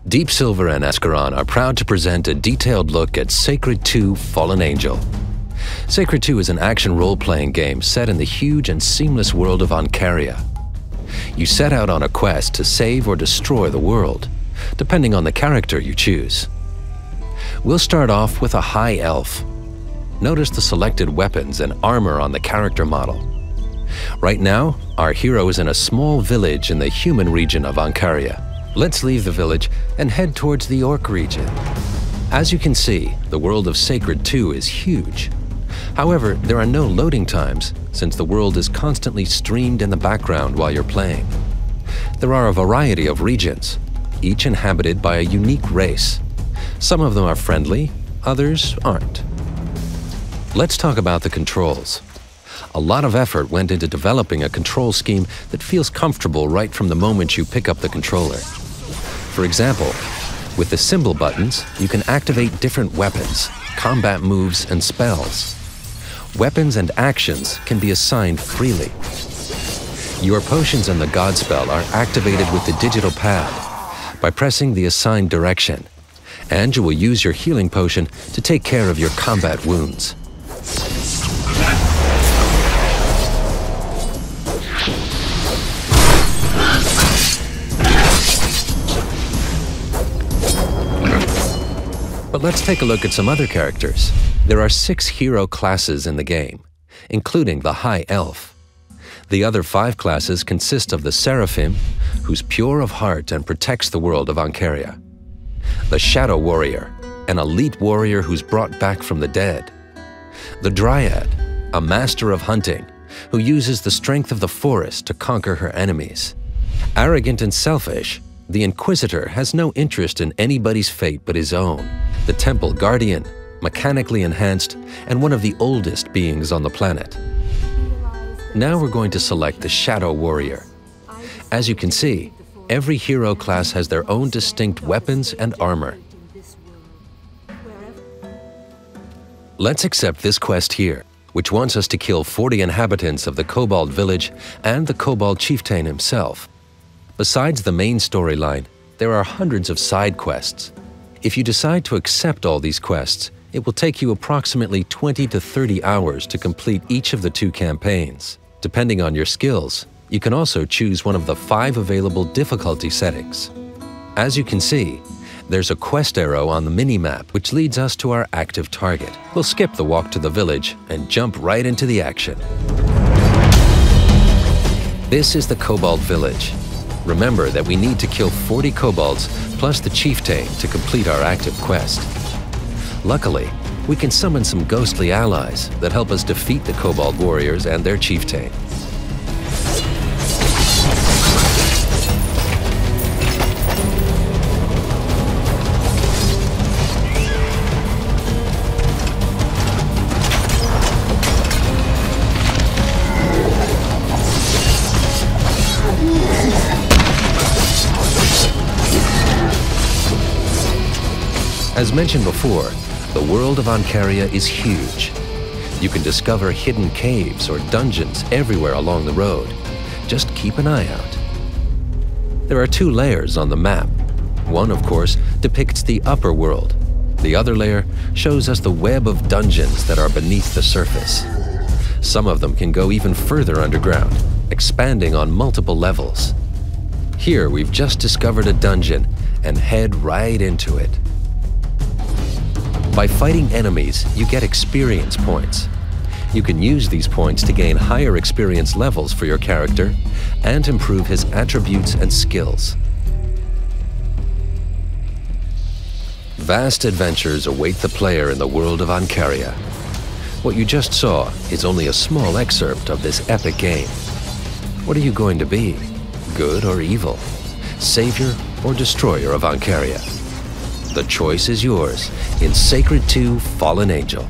Deep Silver and Ascaron are proud to present a detailed look at Sacred 2: Fallen Angel. Sacred 2 is an action role-playing game set in the huge and seamless world of Ancaria. You set out on a quest to save or destroy the world, depending on the character you choose. We'll start off with a high elf. Notice the selected weapons and armor on the character model. Right now, our hero is in a small village in the human region of Ancaria. Let's leave the village and head towards the orc region. As you can see, the world of Sacred 2 is huge. However, there are no loading times, since the world is constantly streamed in the background while you're playing. There are a variety of regions, each inhabited by a unique race. Some of them are friendly, others aren't. Let's talk about the controls. A lot of effort went into developing a control scheme that feels comfortable right from the moment you pick up the controller. For example, with the symbol buttons, you can activate different weapons, combat moves, and spells. Weapons and actions can be assigned freely. Your potions and the God spell are activated with the digital pad by pressing the assigned direction, and you will use your healing potion to take care of your combat wounds. But let's take a look at some other characters. There are 6 hero classes in the game, including the High Elf. The other 5 classes consist of the Seraphim, who's pure of heart and protects the world of Ancaria; the Shadow Warrior, an elite warrior who's brought back from the dead; the Dryad, a master of hunting, who uses the strength of the forest to conquer her enemies; arrogant and selfish, the Inquisitor has no interest in anybody's fate but his own; the Temple Guardian, mechanically enhanced and one of the oldest beings on the planet. Now we're going to select the Shadow Warrior. As you can see, every hero class has their own distinct weapons and armor. Let's accept this quest here, which wants us to kill 40 inhabitants of the Kobold village and the Kobold chieftain himself. Besides the main storyline, there are hundreds of side quests. If you decide to accept all these quests, it will take you approximately 20 to 30 hours to complete each of the 2 campaigns. Depending on your skills, you can also choose one of the 5 available difficulty settings. As you can see, there's a quest arrow on the mini-map which leads us to our active target. We'll skip the walk to the village and jump right into the action. This is the Kobold village. Remember that we need to kill 40 kobolds plus the chieftain to complete our active quest. Luckily, we can summon some ghostly allies that help us defeat the kobold warriors and their chieftain. As mentioned before, the world of Ancaria is huge. You can discover hidden caves or dungeons everywhere along the road. Just keep an eye out. There are 2 layers on the map. One, of course, depicts the upper world. The other layer shows us the web of dungeons that are beneath the surface. Some of them can go even further underground, expanding on multiple levels. Here, we've just discovered a dungeon and head right into it. By fighting enemies, you get experience points. You can use these points to gain higher experience levels for your character and improve his attributes and skills. Vast adventures await the player in the world of Ancaria. What you just saw is only a small excerpt of this epic game. What are you going to be? Good or evil? Savior or destroyer of Ancaria? The choice is yours in Sacred 2: Fallen Angel.